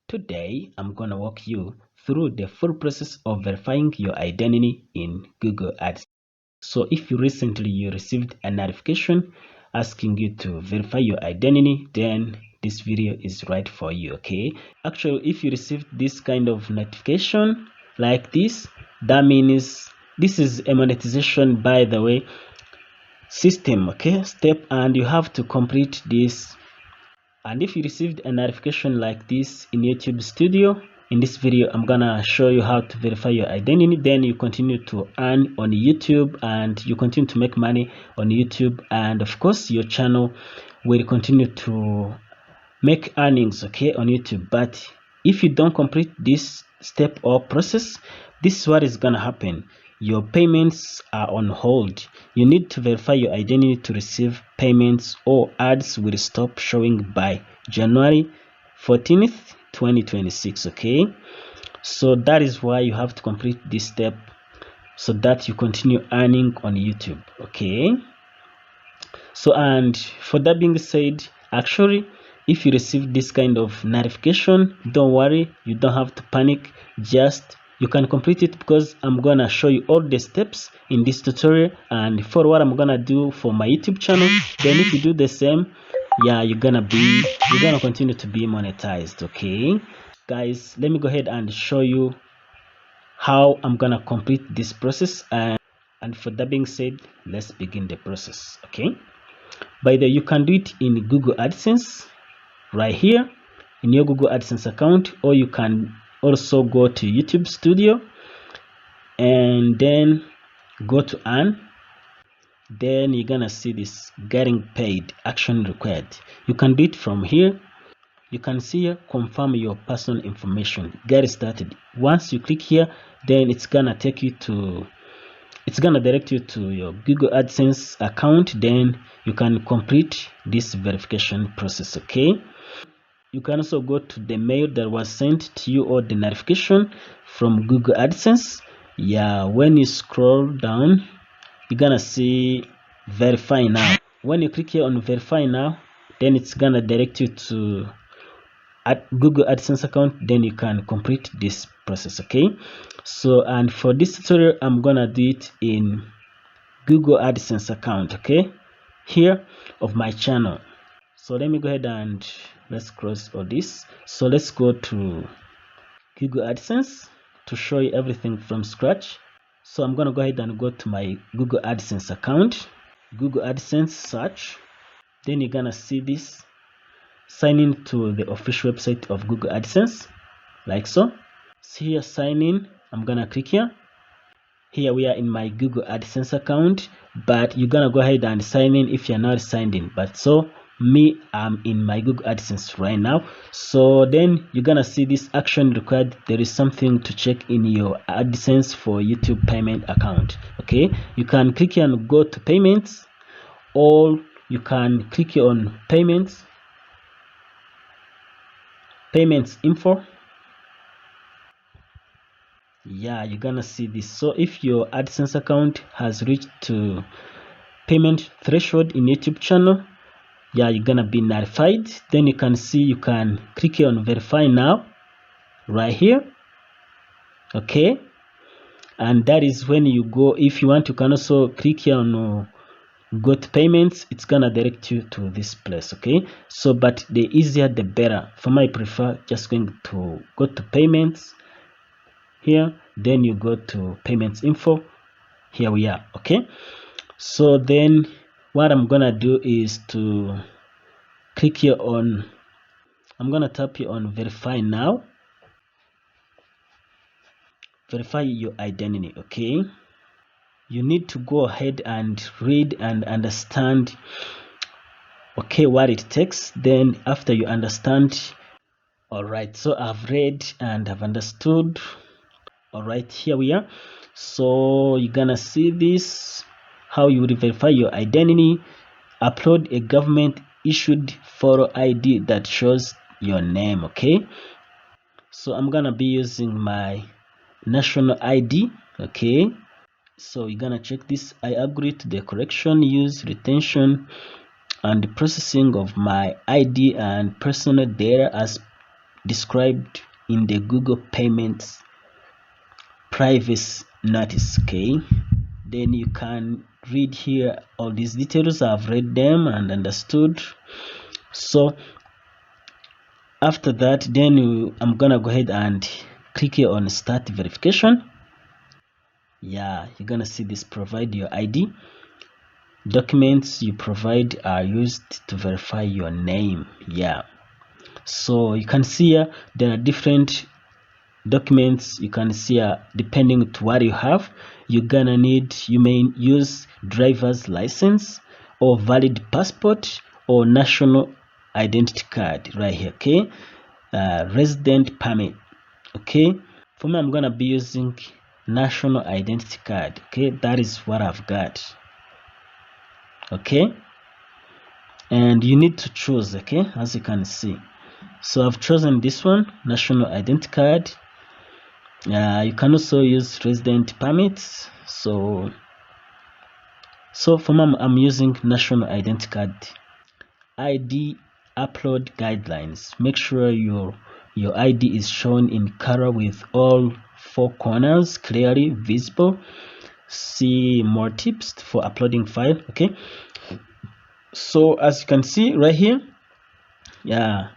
Today, I'm going to walk you through the full process of verifying your identity in Google AdSense. So if you recently received a notification asking you to verify your identity, then this video is right for you, okay? Actually, if you received this kind of notification like this, that means this is a monetization, by the way, system, okay, step, and you have to complete this. And if you received a notification like this in YouTube Studio, in this video I'm gonna show you how to verify your identity. Then you continue to earn on YouTube and you continue to make money on YouTube, and of course your channel will continue to make earnings, okay, on YouTube. But if you don't complete this step or process, this is what is gonna happen. Your payments are on hold. You need to verify your identity to receive payments, or ads will stop showing by January 14th 2026, okay? So that is why you have to complete this step so that you continue earning on YouTube, okay? So, and for that being said, actually, if you receive this kind of notification, don't worry, you don't have to panic. Just you can complete it, because I'm gonna show you all the steps in this tutorial and for what I'm gonna do for my YouTube channel. Then if you do the same, yeah, you're gonna continue to be monetized, okay? Guys, let me go ahead and show you how I'm gonna complete this process, and for that being said, let's begin the process, okay? By the way, you can do it in Google AdSense right here in your Google AdSense account, or you can also go to YouTube Studio and then go to earn. Then you're gonna see this getting paid, action required. You can do it from here. You can see here, confirm your personal information, get started. Once you click here, then it's gonna direct you to your Google AdSense account. Then you can complete this verification process, okay? You can also go to the mail that was sent to you, or the notification from Google AdSense. Yeah, when you scroll down, you're gonna see verify now. When you click here on verify now, then it's gonna direct you to Google AdSense account. Then you can complete this process, okay? So, and for this tutorial, I'm gonna do it in Google AdSense account, okay, here of my channel. So let me go ahead and let's close all this. So let's go to Google AdSense to show you everything from scratch. So I'm gonna go ahead and go to my Google AdSense account, Google AdSense search. Then you're gonna see this, sign in to the official website of Google AdSense, like so. See here, sign in. I'm gonna click here. Here we are in my Google AdSense account, but you're gonna go ahead and sign in if you're not signed in. But so me, I'm in my Google AdSense right now. So then you're gonna see this action required. There is something to check in your AdSense for YouTube payment account, okay? You can click here and go to payments, or you can click here on payments info. Yeah, you're gonna see this. So if your AdSense account has reached to payment threshold in YouTube channel, yeah, you're gonna be notified. Then you can see, you can click here on verify now right here, okay? And that is when you go. If you want, you can also click here on go to payments. It's gonna direct you to this place, okay? So but the easier the better. For me, I prefer just going to go to payments here, then you go to payments info. Here we are, okay? So then what I'm gonna do is to click here on, I'm gonna tap here on verify now, verify your identity, okay? You need to go ahead and read and understand, okay, what it takes. Then after you understand, all right, so I've read and I've understood. All right, here we are. So you're gonna see this, how you will verify your identity. Upload a government issued photo ID that shows your name, okay? So I'm gonna be using my national ID, okay? So you're gonna check this. I agree to the correction, use, retention, and the processing of my ID and personal data as described in the Google payments privacy notice. Okay, then you can read here all these details. I've read them and understood. So after that, then I'm gonna go ahead and click here on start verification. Yeah, you're gonna see this: provide your ID. Documents you provide are used to verify your name. Yeah, so you can see here there are different documents. You can see depending to what you have, you're gonna need, you may use driver's license or valid passport or national identity card right here. Okay, resident permit. Okay, for me I'm gonna be using national identity card. Okay, that is what I've got. Okay, and you need to choose. Okay, as you can see, so I've chosen this one, national identity card. You can also use resident permits. So for me, I'm using national identity card. ID upload guidelines: make sure your ID is shown in color with all four corners clearly visible. See more tips for uploading file. Okay, so as you can see right here, yeah,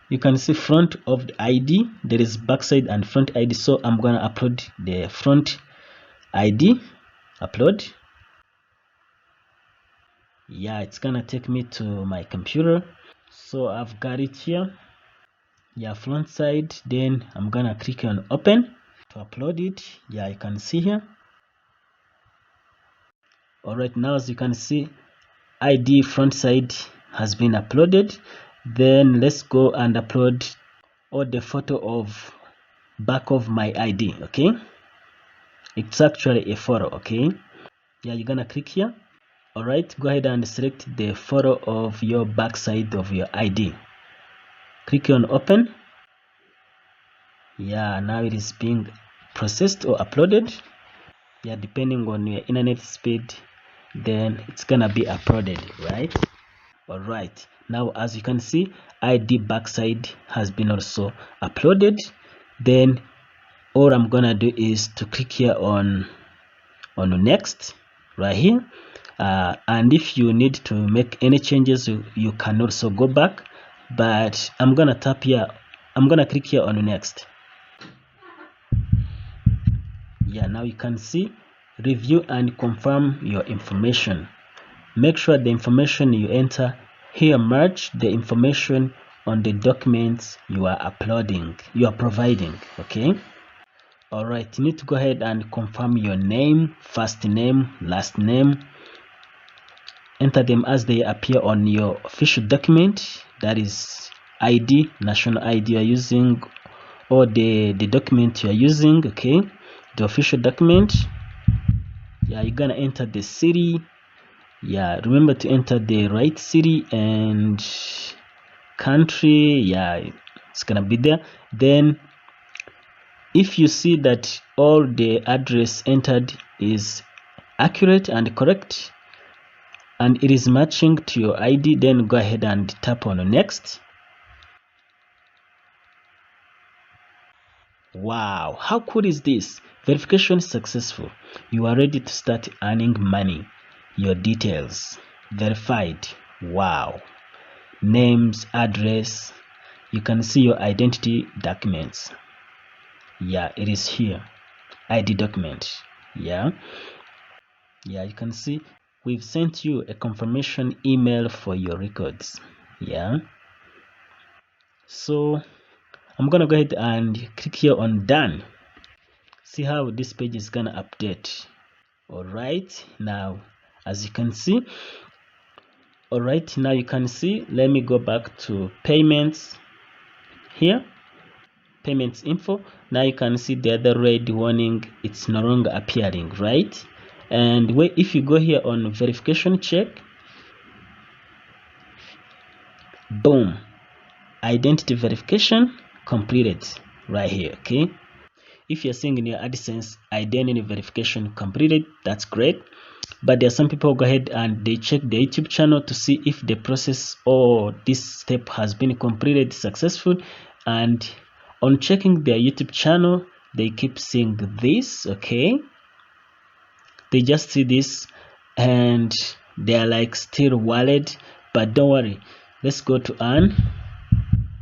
you can see front of the ID, there is backside and front ID. So I'm gonna upload the front ID. Upload. Yeah, it's gonna take me to my computer. So I've got it here. Yeah, front side. Then I'm gonna click on open to upload it. Yeah, you can see here. All right, now as you can see, ID front side has been uploaded. Then let's go and upload all the photo of back of my ID. Okay, it's actually a photo. Okay, yeah, you're gonna click here. All right, go ahead and select the photo of your backside of your ID. Click on open. Yeah, now it is being processed or uploaded. Yeah, depending on your internet speed, then it's gonna be uploaded, right? All right, now as you can see, ID backside has been also uploaded. Then all I'm gonna do is to click here on next right here. And if you need to make any changes, you can also go back, but I'm gonna tap here. I'm gonna click here on next. Yeah, now you can see review and confirm your information. Make sure the information you enter here match the information on the documents you are providing. Okay, all right, you need to go ahead and confirm your name, first name, last name. Enter them as they appear on your official document, that is ID, national ID you are using, or the document you are using. Okay, the official document. Yeah, you're gonna enter the city. Yeah, remember to enter the right city and country. Yeah, it's gonna be there. Then if you see that all the address entered is accurate and correct and it is matching to your ID, then go ahead and tap on next. Wow, how cool is this? Verification successful. You are ready to start earning money. Your details verified. Wow. Names, address. You can see your identity documents. Yeah, it is here. ID document. Yeah, you can see we've sent you a confirmation email for your records. Yeah, so I'm gonna go ahead and click here on done. See how this page is gonna update. All right, now as you can see, all right, now you can see, let me go back to payments here, payments info. Now you can see the other red warning, it's no longer appearing, right? And if you go here on verification check, boom, identity verification completed right here. Okay, if you're seeing in your AdSense identity verification completed, that's great. But there are some people who go ahead and they check the YouTube channel to see if the process or this step has been completed successful, and On checking their YouTube channel, they keep seeing this, okay? They just see this and they're like still worried, but don't worry. Let's go to earn.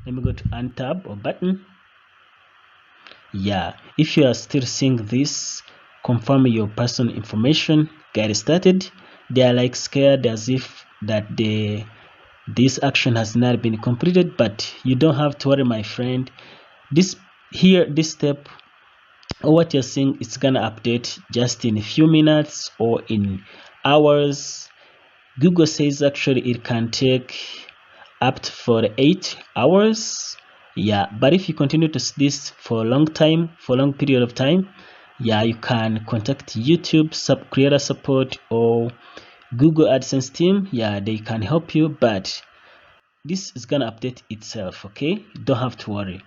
Let me go to earn tab or button. Yeah, if you are still seeing this, confirm your personal information, get started. They are like scared as if that this action has not been completed, but you don't have to worry, my friend. This step or what you're seeing, it's gonna update just in a few minutes or in hours. Google says actually it can take up to for 8 hours. Yeah, but if you continue to see this for a long period of time, yeah, you can contact YouTube creator support or Google AdSense team. Yeah, they can help you, but this is gonna update itself, okay? Don't have to worry.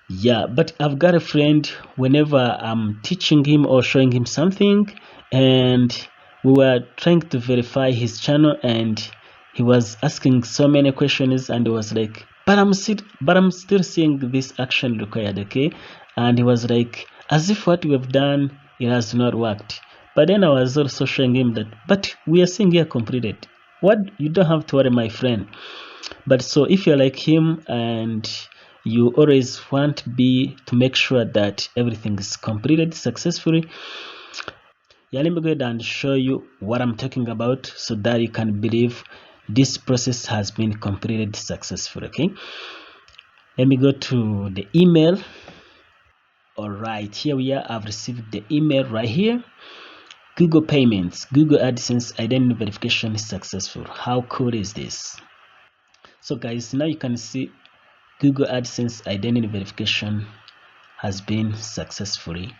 Yeah, but I've got a friend, whenever I'm teaching him or showing him something, and we were trying to verify his channel, and he was asking so many questions, and he was like, but I'm still seeing this action required, okay? And he was like, as if what we have done, it has not worked. But then I was also showing him that, but we are seeing here completed. What? You don't have to worry, my friend. But so if you're like him and you always want to make sure that everything is completed successfully, yeah, let me go ahead and show you what I'm talking about so that you can believe this process has been completed successfully. Okay, let me go to the email. All right, here we are. I've received the email right here. Google payments, Google AdSense identity verification is successful. How cool is this? So guys, now you can see Google AdSense identity verification has been successfully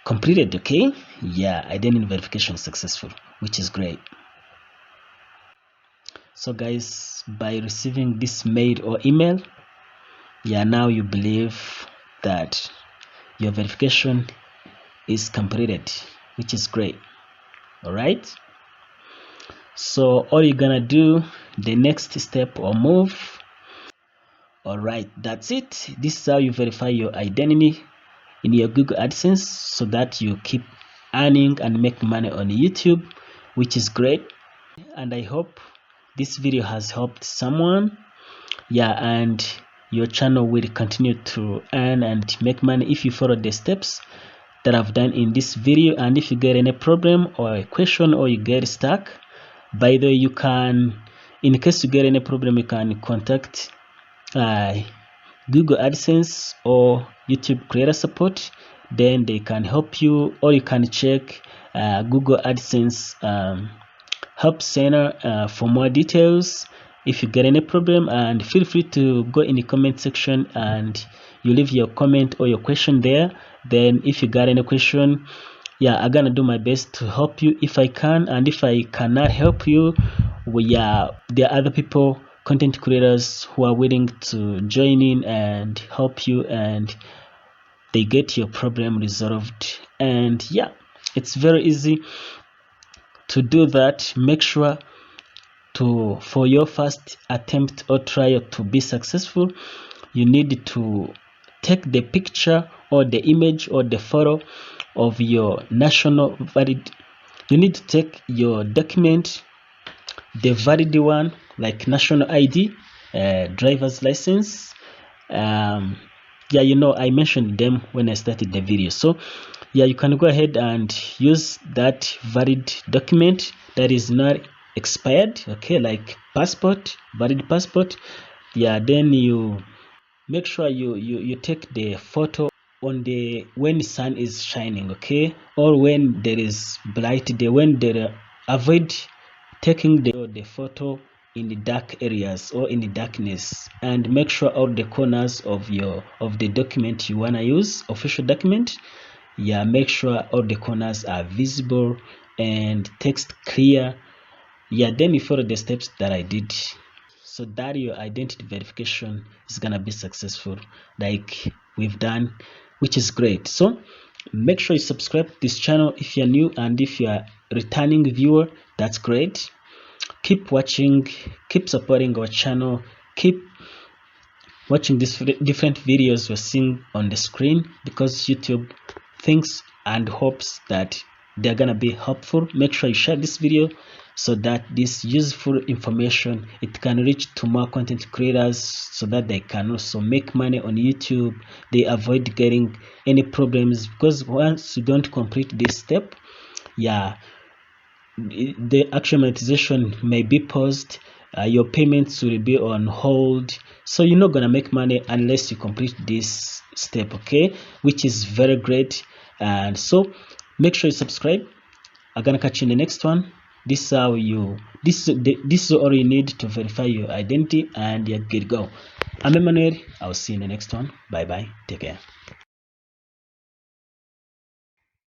completed. Okay, yeah, identity verification successful, which is great. So guys, by receiving this mail or email, yeah, now you believe that your verification is completed, which is great. All right, so all you're gonna do, the next step or move. All right, that's it. This is how you verify your identity in your Google AdSense so that you keep earning and make money on YouTube, which is great. And I hope this video has helped someone. Yeah, and your channel will continue to earn and make money if you follow the steps that I've done in this video. And if you get any problem or a question or you get stuck, by the way, you can, in case you get any problem, you can contact Google AdSense or YouTube creator support. Then they can help you, or you can check Google AdSense help center for more details if you get any problem. And feel free to go in the comment section and you leave your comment or your question there. Then if you got any question, yeah, I'm gonna do my best to help you if I can. And if I cannot help you, there are other people, content creators, who are willing to join in and help you, and they get your problem resolved. And yeah, it's very easy to do that. Make sure for your first attempt or trial to be successful, you need to take the picture or the image or the photo of your national valid. You need to take your document, the valid one, like national ID, driver's license. Yeah, I mentioned them when I started the video. So yeah, you can go ahead and use that valid document that is not expired, okay, like passport, valid passport. Yeah, then you make sure you take the photo on when the sun is shining, okay, or when there is bright day, when there avoid taking the photo in the dark areas or in the darkness, and make sure all the corners of the document you want to use, official document, yeah, make sure all the corners are visible and text clear. Yeah, then you follow the steps that I did so that your identity verification is gonna be successful like we've done, which is great. So make sure you subscribe to this channel if you're new, and if you are returning viewer, that's great. Keep watching, keep supporting our channel, keep watching these different videos you're seeing on the screen, because YouTube thinks and hopes that they're gonna be helpful. Make sure you share this video so that this useful information, it can reach to more content creators, so that they can also make money on YouTube. They avoid getting any problems, because once you don't complete this step, yeah, the actual monetization may be paused, your payments will be on hold, so you're not gonna make money unless you complete this step, okay, which is very great. And so make sure you subscribe. I'm gonna catch you in the next one. This is how you this is all you need to verify your identity, and you're good to go. I'm Emmanuel. I'll see you in the next one. Bye bye, take care.